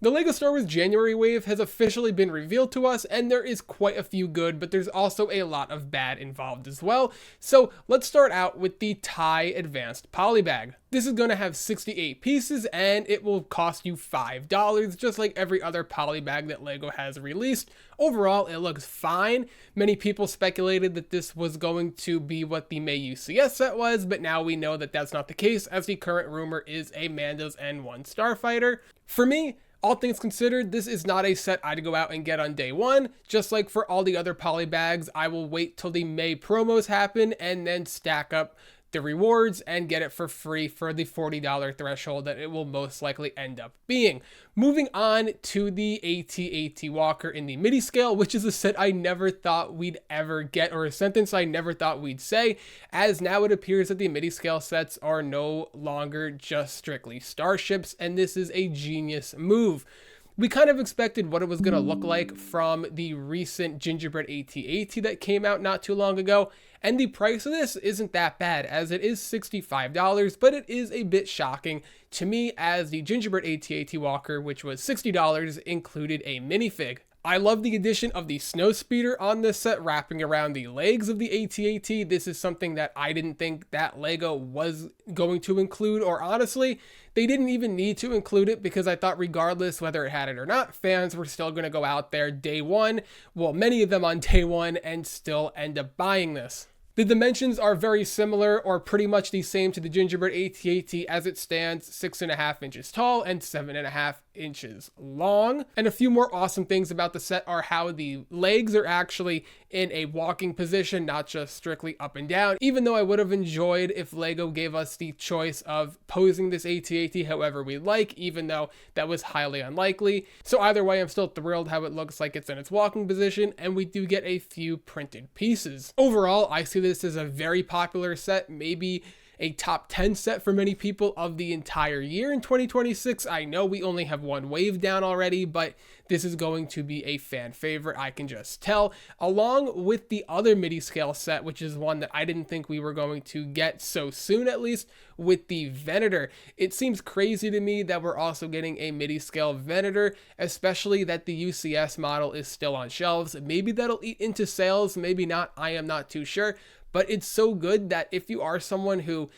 The LEGO Star Wars January wave has officially been revealed to us, and there is quite a few good, but there's also a lot of bad involved as well. So let's start out with the TIE Advanced Polybag. This is going to have 68 pieces, and it will cost you $5, just like every other polybag that LEGO has released. Overall, it looks fine. Many people speculated that this was going to be what the May UCS set was, but now we know that that's not the case, as the current rumor is a Mando's N1 Starfighter. For me, all things considered, this is not a set I'd go out and get on day one. Just like for all the other polybags, I will wait till the May promos happen and then stack up the rewards and get it for free for the $40 threshold that it will most likely end up being. Moving on to the AT-AT Walker in the Midi-Scale, which is a set I never thought we'd ever get, or a sentence I never thought we'd say, as now it appears that the Midi-Scale sets are no longer just strictly starships, and this is a genius move. We kind of expected what it was going to look like from the recent Gingerbread AT-AT that came out not too long ago, and the price of this isn't that bad, as it is $65, but it is a bit shocking to me, as the Gingerbread AT-AT Walker, which was $60, included a minifig. I love the addition of the Snowspeeder on this set, wrapping around the legs of the AT-AT. This is something that I didn't think that LEGO was going to include, or honestly, they didn't even need to include it, because I thought regardless whether it had it or not, fans were still going to go out there day one, well, many of them on day one, and still end up buying this. The dimensions are very similar, or pretty much the same to the Gingerbread AT-AT as it stands, 6.5 inches tall and 7.5 inches long. And a few more awesome things about the set are how the legs are actually in a walking position, not just strictly up and down, even though I would have enjoyed if LEGO gave us the choice of posing this AT-AT however we like, even though that was highly unlikely. So either way, I'm still thrilled how it looks like it's in its walking position, and we do get a few printed pieces. Overall, I see this as a very popular set, maybe a top 10 set for many people of the entire year in 2026. I know we only have one wave down already, but this is going to be a fan favorite, I can just tell, along with the other Midi-Scale set, which is one that I didn't think we were going to get so soon, at least, with the Venator. It seems crazy to me that we're also getting a Midi-Scale Venator, especially that the UCS model is still on shelves. Maybe that'll eat into sales, maybe not, I am not too sure. But it's so good that if you are someone who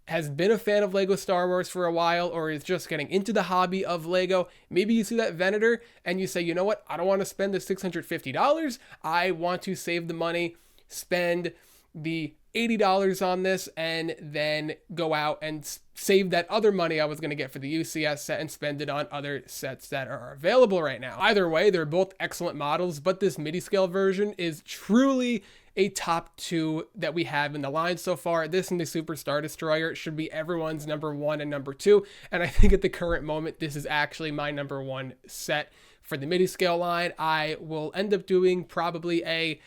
has been a fan of LEGO Star Wars for a while, or is just getting into the hobby of LEGO, maybe you see that Venator and you say, you know what, I don't want to spend the $650. I want to save the money, spend the $80 on this, and then go out and save that other money I was going to get for the UCS set and spend it on other sets that are available right now. Either way, they're both excellent models, but this Midi-Scale version is truly a top two that we have in the line so far. This and the Super Star Destroyer should be everyone's number one and number two, and I think at the current moment this is actually my number one set for the Midi-Scale line. I will end up doing probably a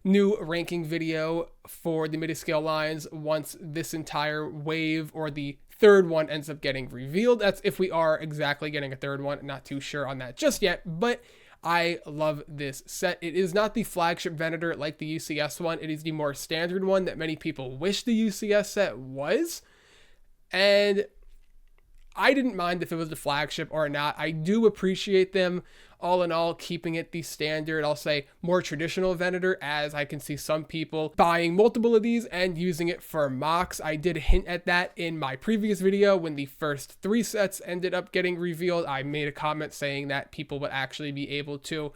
new ranking video for the Midi-Scale lines once this entire wave, or the third one, ends up getting revealed. That's if we are exactly getting a third one. Not too sure on that just yet, but I love this set. It is not the flagship Venator like the UCS one. It is the more standard one that many people wish the UCS set was. And I didn't mind if it was the flagship or not. I do appreciate them, all in all, keeping it the standard, I'll say, more traditional Venator, as I can see some people buying multiple of these and using it for mocks. I did hint at that in my previous video when the first 3 sets ended up getting revealed. I made a comment saying that people would actually be able to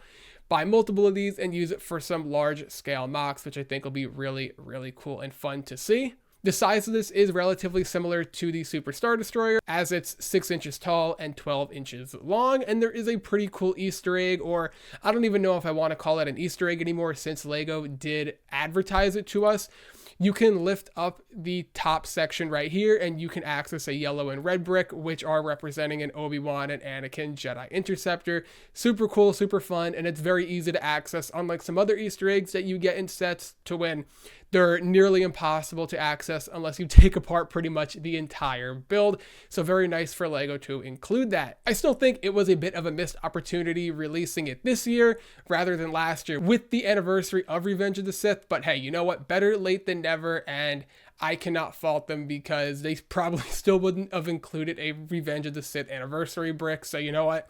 buy multiple of these and use it for some large scale mocks, which I think will be really, really cool and fun to see. The size of this is relatively similar to the Super Star Destroyer, as it's 6 inches tall and 12 inches long, and there is a pretty cool Easter egg, or I don't even know if I want to call it an Easter egg anymore since LEGO did advertise it to us. You can lift up the top section right here and you can access a yellow and red brick, which are representing an Obi-Wan and Anakin Jedi Interceptor. Super cool, super fun, and it's very easy to access, unlike some other Easter eggs that you get in sets to win. They're nearly impossible to access unless you take apart pretty much the entire build. So very nice for LEGO to include that. I still think it was a bit of a missed opportunity releasing it this year rather than last year with the anniversary of Revenge of the Sith. But hey, you know what? Better late than never. And I cannot fault them because they probably still wouldn't have included a Revenge of the Sith anniversary brick. So you know what?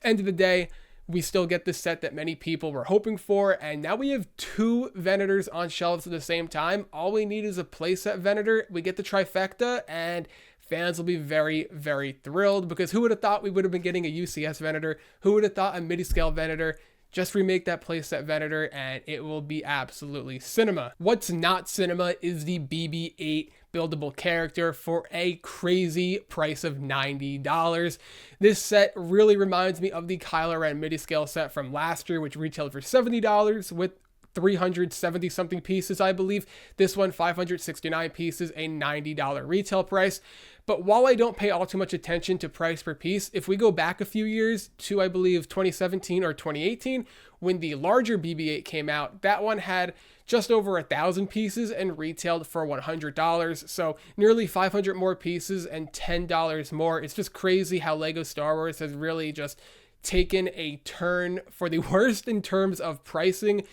End of the day, we still get the set that many people were hoping for, and now we have 2 Venators on shelves at the same time. All we need is a playset Venator. We get the trifecta, and fans will be very, very thrilled, because who would have thought we would have been getting a UCS Venator? Who would have thought a Midi-Scale Venator? Just remake that playset Venator and it will be absolutely cinema. What's not cinema is the BB-8 buildable character for a crazy price of $90. This set really reminds me of the Kylo Ren Midi-Scale set from last year, which retailed for $70 with 370 something pieces, I believe. This one, 569 pieces, a $90 retail price. But while I don't pay all too much attention to price per piece, if we go back a few years to, I believe, 2017 or 2018, when the larger BB-8 came out, that one had just over 1,000 pieces and retailed for $100. So nearly 500 more pieces and $10 more. It's just crazy how LEGO Star Wars has really just taken a turn for the worst in terms of pricing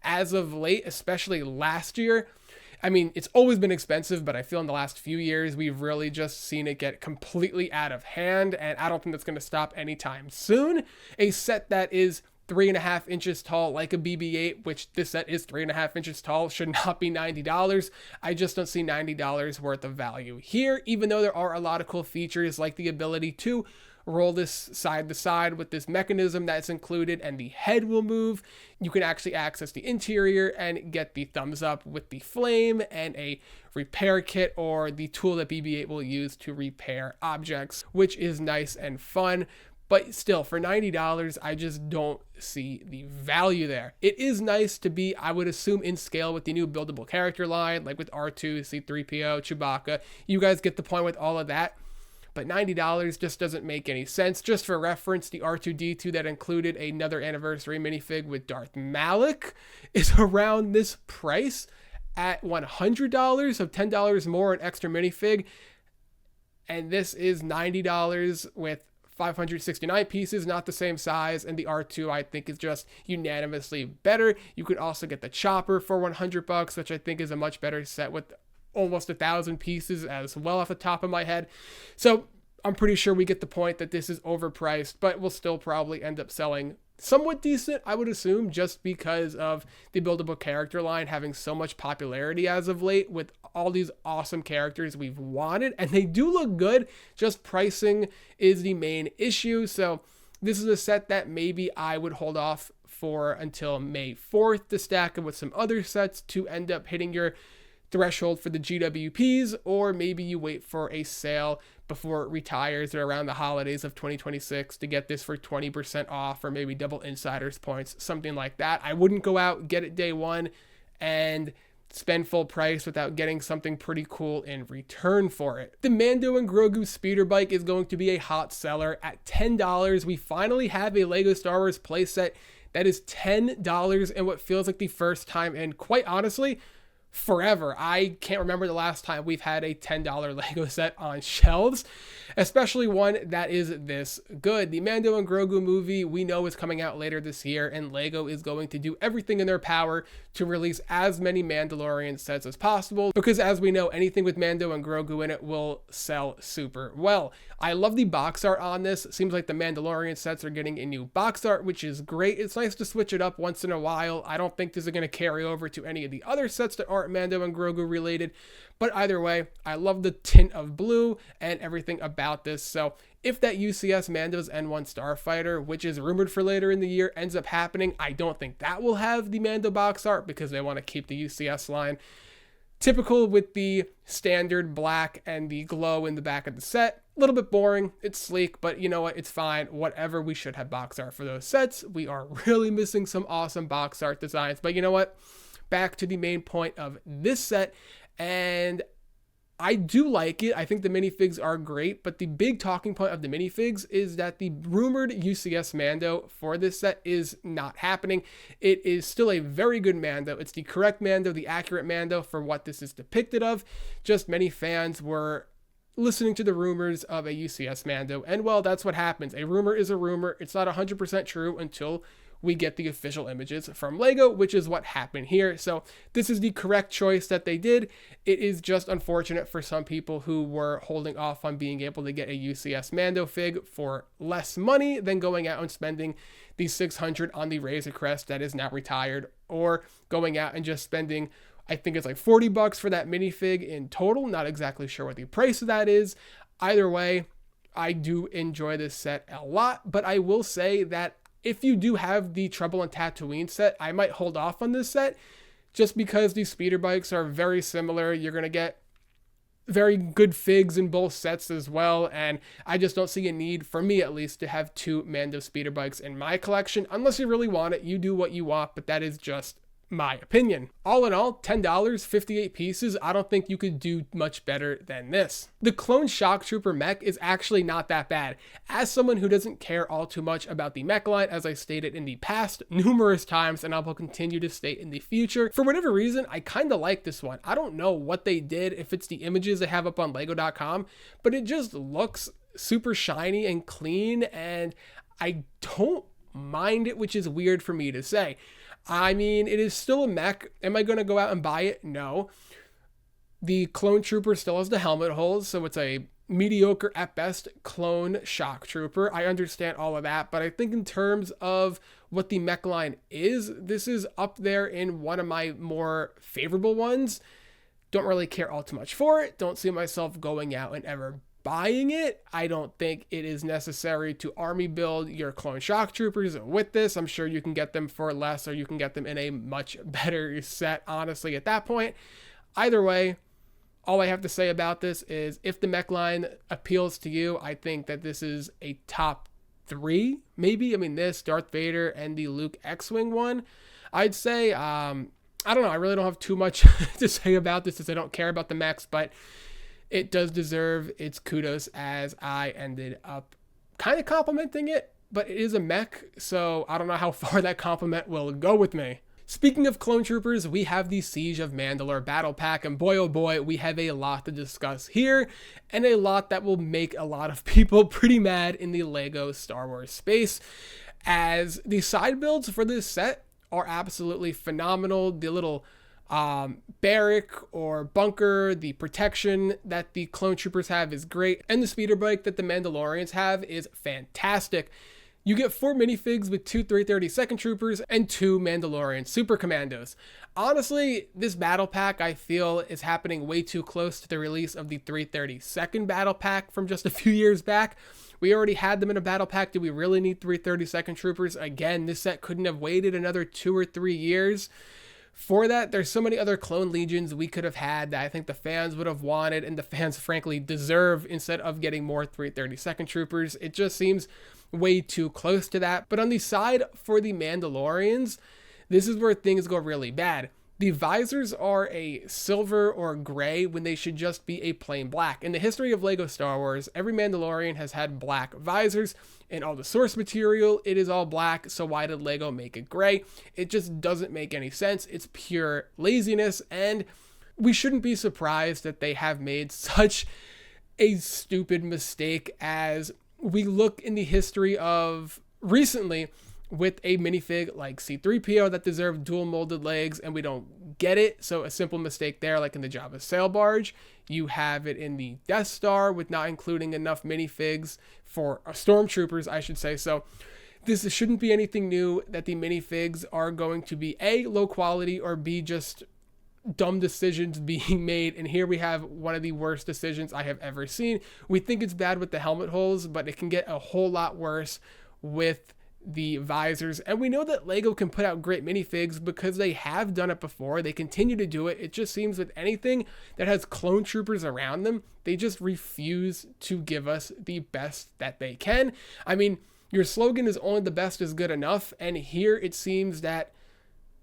as of late, especially last year. I mean, it's always been expensive, but I feel in the last few years, we've really just seen it get completely out of hand, and I don't think that's going to stop anytime soon. A set that is 3.5 inches tall, like a BB-8, which this set is 3.5 inches tall, should not be $90. I just don't see $90 worth of value here, even though there are a lot of cool features, like the ability to roll this side to side with this mechanism that's included, and the head will move. You can actually access the interior and get the thumbs up with the flame and a repair kit, or the tool that BB-8 will use to repair objects, which is nice and fun. But still, for $90, I just don't see the value there. It is nice to be, I would assume, in scale with the new buildable character line, like with R2, C-3PO, Chewbacca. You guys get the point with all of that. But $90 just doesn't make any sense. Just for reference, the R2-D2 that included another anniversary minifig with Darth Malak is around this price at $100, so $10 more an extra minifig. And this is $90 with 569 pieces, not the same size, and the R2 I think is just unanimously better. You could also get the Chopper for $100, which I think is a much better set with almost 1,000 pieces as well off the top of my head. So I'm pretty sure we get the point that this is overpriced, but will still probably end up selling somewhat decent, I would assume, just because of the buildable character line having so much popularity as of late with all these awesome characters we've wanted, and they do look good, just pricing is the main issue. So this is a set that maybe I would hold off for until May 4th to stack it with some other sets to end up hitting your threshold for the GWPs, or maybe you wait for a sale before it retires or around the holidays of 2026 to get this for 20% off, or maybe double insiders points, something like that. I wouldn't go out, get it day one, and spend full price without getting something pretty cool in return for it. The Mando and Grogu speeder bike is going to be a hot seller at $10. We finally have a LEGO Star Wars playset that is $10 in what feels like the first time in, quite honestly, forever. I can't remember the last time we've had a $10 LEGO set on shelves, especially one that is this good. The Mando and Grogu movie we know is coming out later this year, and LEGO is going to do everything in their power to release as many Mandalorian sets as possible, because as we know, anything with Mando and Grogu in it will sell super well. I love the box art on this. It seems like the Mandalorian sets are getting a new box art, which is great. It's nice to switch it up once in a while. I don't think this is going to carry over to any of the other sets that aren't Mando and Grogu related, but either way, I love the tint of blue and everything about this. So if that UCS Mando's N1 Starfighter, which is rumored for later in the year, ends up happening, I don't think that will have the Mando box art because they want to keep the UCS line typical with the standard black and the glow in the back of the set. A little bit boring, it's sleek, but you know what, it's fine. Whatever, we should have box art for those sets. We are really missing some awesome box art designs, but you know what? Back to the main point of this set, and I do like it. I think the minifigs are great, but the big talking point of the minifigs is that the rumored UCS Mando for this set is not happening. It is still a very good Mando. It's the correct Mando, the accurate Mando for what this is depicted of. Just many fans were listening to the rumors of a UCS Mando, and well, that's what happens. A rumor is a rumor. It's not 100% true until we get the official images from LEGO, which is what happened here. So this is the correct choice that they did. It is just unfortunate for some people who were holding off on being able to get a UCS Mando fig for less money than going out and spending the $600 on the Razor Crest that is now retired, or going out and just spending, I think it's like $40 for that minifig in total. Not exactly sure what the price of that is. Either way, I do enjoy this set a lot, but I will say that if you do have the Trouble on Tatooine set, I might hold off on this set just because these speeder bikes are very similar. You're going to get very good figs in both sets as well, and I just don't see a need, for me at least, to have 2 Mando speeder bikes in my collection. Unless you really want it, you do what you want, but that is just my opinion. All in all, $10, 58 pieces. I don't think you could do much better than this. The Clone Shock Trooper mech is actually not that bad. As someone who doesn't care all too much about the mech line, as I stated in the past numerous times, and I will continue to state in the future, for whatever reason, I kind of like this one. I don't know what they did, if it's the images they have up on lego.com, but it just looks super shiny and clean, and I don't mind it, which is weird for me to say. I mean, it is still a mech. Am I going to go out and buy it? No. The Clone Trooper still has the helmet holes, so it's a mediocre at best Clone Shock Trooper. I understand all of that, but I think in terms of what the mech line is, this is up there in one of my more favorable ones. Don't really care all too much for it. Don't see myself going out and ever buying it. I don't think it is necessary to army build your Clone Shock Troopers with this. I'm sure you can get them for less, or you can get them in a much better set, honestly, at that point. Either way, all I have to say about this is if the mech line appeals to you, I think that this is a top 3, maybe. I mean, this, Darth Vader, and the Luke X-Wing one, I'd say. I don't know. I really don't have too much to say about this, as I don't care about the mechs, but it does deserve its kudos, as I ended up kind of complimenting it, but it is a mech, so I don't know how far that compliment will go with me. Speaking of Clone Troopers, we have the Siege of Mandalore Battle Pack, and boy oh boy, we have a lot to discuss here, and a lot that will make a lot of people pretty mad in the LEGO Star Wars space, as the side builds for this set are absolutely phenomenal. The little barrack or bunker, the protection that the Clone Troopers have is great, and the speeder bike that the Mandalorians have is fantastic. You get 4 minifigs with 2 332nd Troopers and 2 Mandalorian Super Commandos. Honestly, this battle pack I feel is happening way too close to the release of the 332nd battle pack from just a few years back. We already had them in a battle pack. Do we really need 332nd Troopers? Again, this set couldn't have waited another 2 or 3 years for that. There's so many other Clone Legions we could have had that I think the fans would have wanted, and the fans frankly deserve, instead of getting more 332nd Troopers. It just seems way too close to that. But on the side for the Mandalorians, this is where things go really bad. The visors are a silver or gray when they should just be a plain black. In the history of LEGO Star Wars, every Mandalorian has had black visors. In all the source material, it is all black, so why did LEGO make it gray? It just doesn't make any sense. It's pure laziness, and we shouldn't be surprised that they have made such a stupid mistake, as we look in the history of recently with a minifig like C-3PO that deserved dual molded legs, and we don't get it. So a simple mistake there, like in the Jabba sail barge. You have it in the Death Star with not including enough minifigs for stormtroopers, I should say. So this shouldn't be anything new that the minifigs are going to be A, low quality, or B, just dumb decisions being made. And here we have one of the worst decisions I have ever seen. We think it's bad with the helmet holes, but it can get a whole lot worse with the visors. And we know that LEGO can put out great minifigs because they have done it before. They continue to do it. It just seems with anything that has Clone Troopers around them, they just refuse to give us the best that they can. I mean, your slogan is only the best is good enough, and here it seems that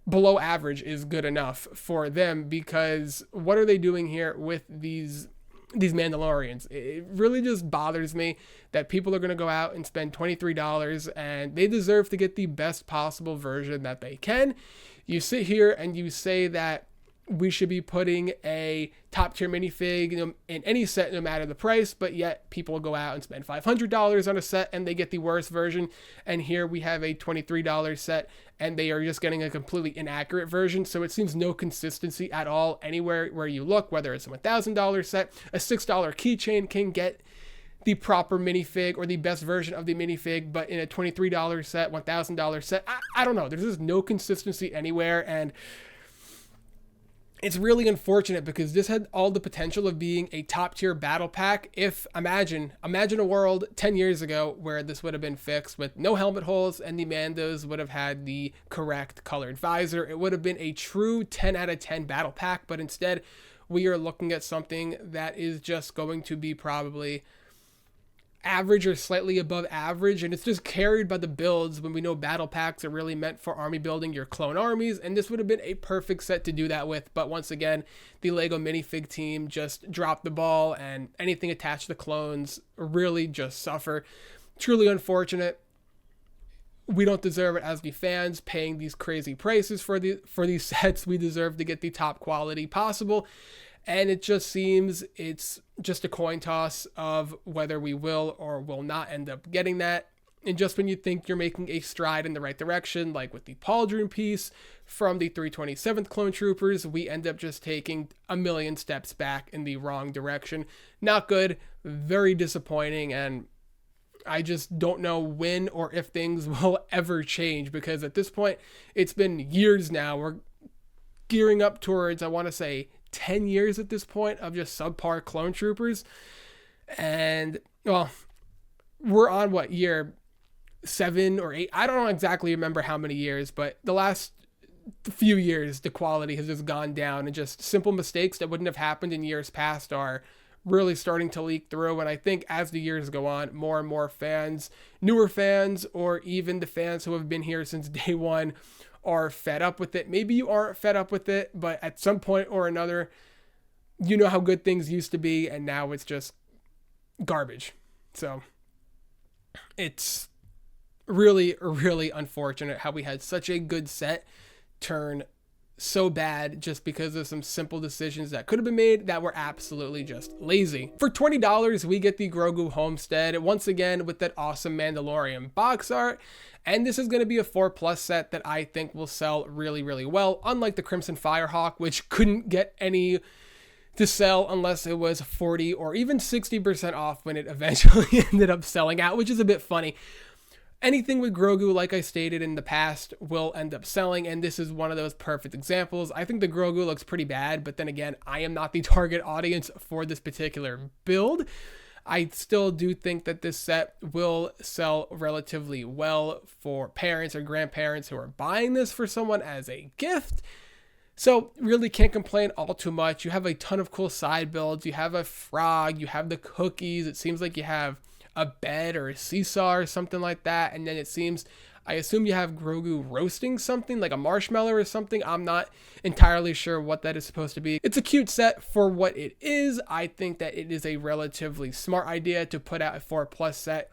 below average is good enough for them, because what are they doing here with these Mandalorians? It really just bothers me that people are going to go out and spend $23, and they deserve to get the best possible version that they can. You sit here and you say that we should be putting a top tier minifig in any set, no matter the price, but yet people will go out and spend $500 on a set and they get the worst version. And here we have a $23 set and they are just getting a completely inaccurate version. So it seems no consistency at all anywhere where you look, whether it's a $1,000 set, a $6 keychain can get the proper minifig or the best version of the minifig, but in a $23 set, $1,000 set, I don't know. There's just no consistency anywhere, and it's really unfortunate because this had all the potential of being a top tier battle pack. If imagine a world 10 years ago where this would have been fixed with no helmet holes and the Mandos would have had the correct colored visor. It would have been a true 10 out of 10 battle pack, but instead we are looking at something that is just going to be probably average or slightly above average, and it's just carried by the builds when we know battle packs are really meant for army building your clone armies, and this would have been a perfect set to do that with. But once again, the Lego minifig team just dropped the ball, and anything attached to clones really just suffer. Truly unfortunate. We don't deserve it as the fans paying these crazy prices for these sets. We deserve to get the top quality possible. And it just seems it's just a coin toss of whether we will or will not end up getting that. And just when you think you're making a stride in the right direction, like with the Pauldron piece from the 327th Clone Troopers, we end up just taking a million steps back in the wrong direction. Not good, very disappointing, and I just don't know when or if things will ever change, because at this point, it's been years now. We're gearing up towards, I want to say, 10 years at this point of just subpar clone troopers. And, well, we're on what, year 7 or 8? I don't exactly remember how many years, but the last few years, the quality has just gone down, and just simple mistakes that wouldn't have happened in years past are really starting to leak through. And I think as the years go on, more and more fans, newer fans, or even the fans who have been here since day one, are fed up with it. Maybe you aren't fed up with it, but at some point or another, you know how good things used to be, and now it's just garbage. So it's really, really unfortunate how we had such a good set turn so bad just because of some simple decisions that could have been made that were absolutely just lazy. For $20, we get the Grogu Homestead, once again with that awesome Mandalorian box art. And this is going to be a 4+ set that I think will sell really, really well, unlike the Crimson Firehawk, which couldn't get any to sell unless it was 40 or even 60% off when it eventually ended up selling out, which is a bit funny. Anything with Grogu, like I stated in the past, will end up selling, and this is one of those perfect examples. I think the Grogu looks pretty bad, but then again, I am not the target audience for this particular build. I still do think that this set will sell relatively well for parents or grandparents who are buying this for someone as a gift. So really can't complain all too much. You have a ton of cool side builds. You have a frog, you have the cookies. It seems like you have a bed or a seesaw or something like that. And then it seems, I assume you have Grogu roasting something like a marshmallow or something. I'm not entirely sure what that is supposed to be. It's a cute set for what it is. I think that it is a relatively smart idea to put out a 4+ set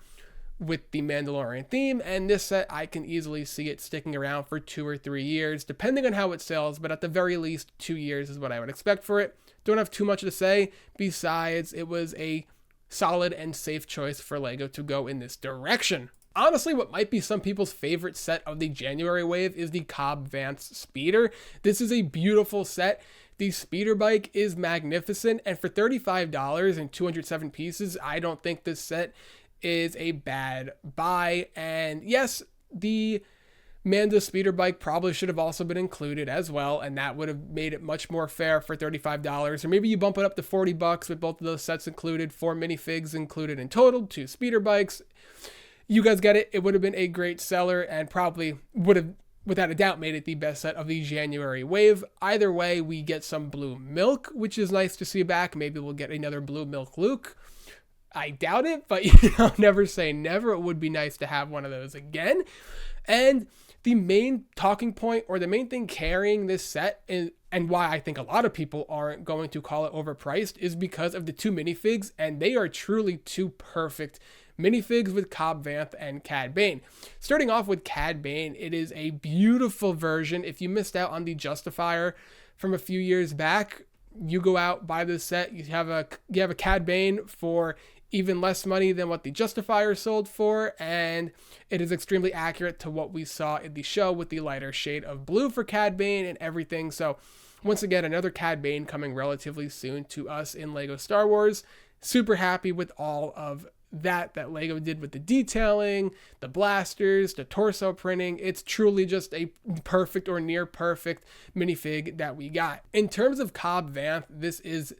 with the Mandalorian theme, and this set I can easily see it sticking around for 2 or 3 years depending on how it sells, but at the very least 2 years is what I would expect for it. Don't have too much to say besides it was a solid and safe choice for Lego to go in this direction. Honestly, what might be some people's favorite set of the January wave is the Cobb Vanth Speeder. This is a beautiful set. The speeder bike is magnificent, and for $35 and 207 pieces, I don't think this set is a bad buy. And yes, the Mando speeder bike probably should have also been included as well, and that would have made it much more fair for $35. Or maybe you bump it up to $40 with both of those sets included, 4 minifigs included in total, 2 speeder bikes. You guys get it. It would have been a great seller and probably would have, without a doubt, made it the best set of the January wave. Either way, we get some blue milk, which is nice to see back. Maybe we'll get another blue milk Luke. I doubt it, but never say never. It would be nice to have one of those again. And the main talking point, or the main thing carrying this set, and why I think a lot of people aren't going to call it overpriced, is because of the 2 minifigs, and they are truly 2 perfect minifigs with Cobb Vanth and Cad Bane. Starting off with Cad Bane, it is a beautiful version. If you missed out on the Justifier from a few years back, you go out, buy this set, you have a Cad Bane for even less money than what the Justifier sold for, and it is extremely accurate to what we saw in the show with the lighter shade of blue for Cad Bane and everything. So once again, another Cad Bane coming relatively soon to us in LEGO Star Wars. Super happy with all of that LEGO did with the detailing, the blasters, the torso printing. It's truly just a perfect or near perfect minifig that we got. In terms of Cobb Vanth, this is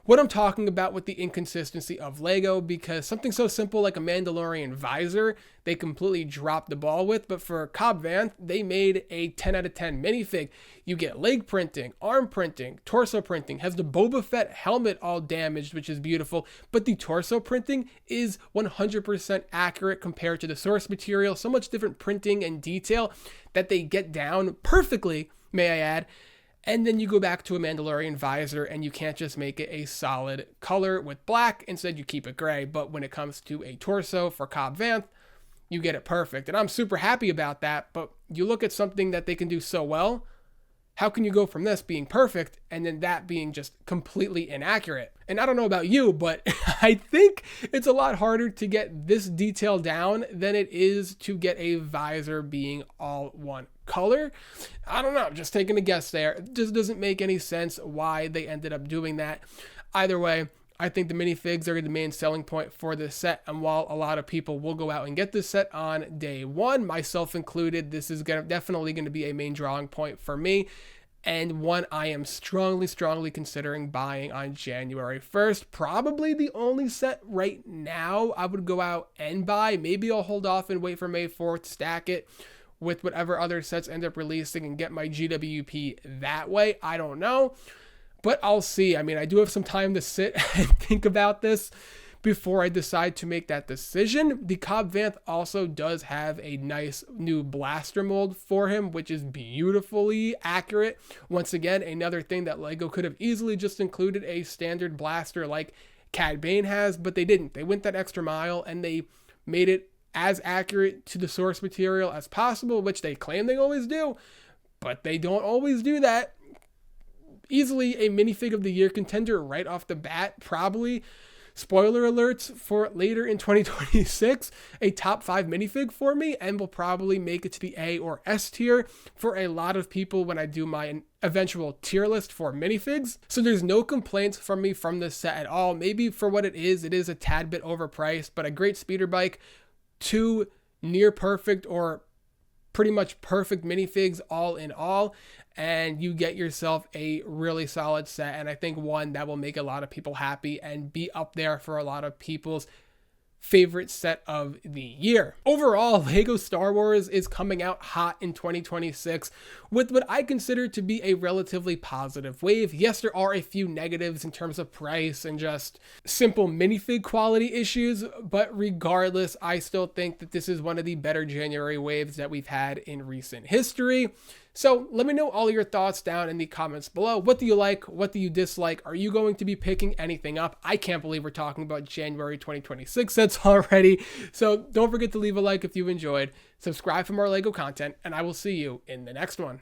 what I'm talking about with the inconsistency of LEGO, because something so simple like a Mandalorian visor, they completely dropped the ball with, but for Cobb Vanth, they made a 10 out of 10 minifig. You get leg printing, arm printing, torso printing, has the Boba Fett helmet all damaged, which is beautiful, but the torso printing is 100% accurate compared to the source material. So much different printing and detail that they get down perfectly, may I add. And then you go back to a Mandalorian visor and you can't just make it a solid color with black. Instead, you keep it gray. But when it comes to a torso for Cobb Vanth, you get it perfect. And I'm super happy about that. But you look at something that they can do so well. How can you go from this being perfect and then that being just completely inaccurate? And I don't know about you, but I think it's a lot harder to get this detail down than it is to get a visor being all one color. I don't know, just taking a guess there. It just doesn't make any sense why they ended up doing that. Either way, I think the minifigs are the main selling point for this set, and while a lot of people will go out and get this set on day one, myself included, this is definitely going to be a main drawing point for me, and one I am strongly considering buying on January 1st. Probably the only set right now I would go out and buy. Maybe I'll hold off and wait for May 4th, stack it with whatever other sets end up releasing and get my GWP that way. I don't know, but I'll see. I mean, I do have some time to sit and think about this before I decide to make that decision. The Cobb Vanth also does have a nice new blaster mold for him, which is beautifully accurate. Once again, another thing that LEGO could have easily just included a standard blaster like Cad Bane has, but they didn't. They went that extra mile and they made it as accurate to the source material as possible, which they claim they always do, but they don't always do that. Easily a minifig of the year contender right off the bat, probably. Spoiler alerts for later in 2026, a top 5 minifig for me, and will probably make it to the A or S tier for a lot of people when I do my eventual tier list for minifigs. So there's no complaints from me from this set at all. Maybe for what it is a tad bit overpriced, but a great speeder bike, 2 near perfect or pretty much perfect minifigs all in all, and you get yourself a really solid set, and I think one that will make a lot of people happy and be up there for a lot of people's favorite set of the year. Overall, LEGO Star Wars is coming out hot in 2026 with what I consider to be a relatively positive wave. Yes, there are a few negatives in terms of price and just simple minifig quality issues, but regardless, I still think that this is one of the better January waves that we've had in recent history. So let me know all your thoughts down in the comments below. What do you like? What do you dislike? Are you going to be picking anything up? I can't believe we're talking about January 2026 sets already. So don't forget to leave a like if you enjoyed. Subscribe for more LEGO content, and I will see you in the next one.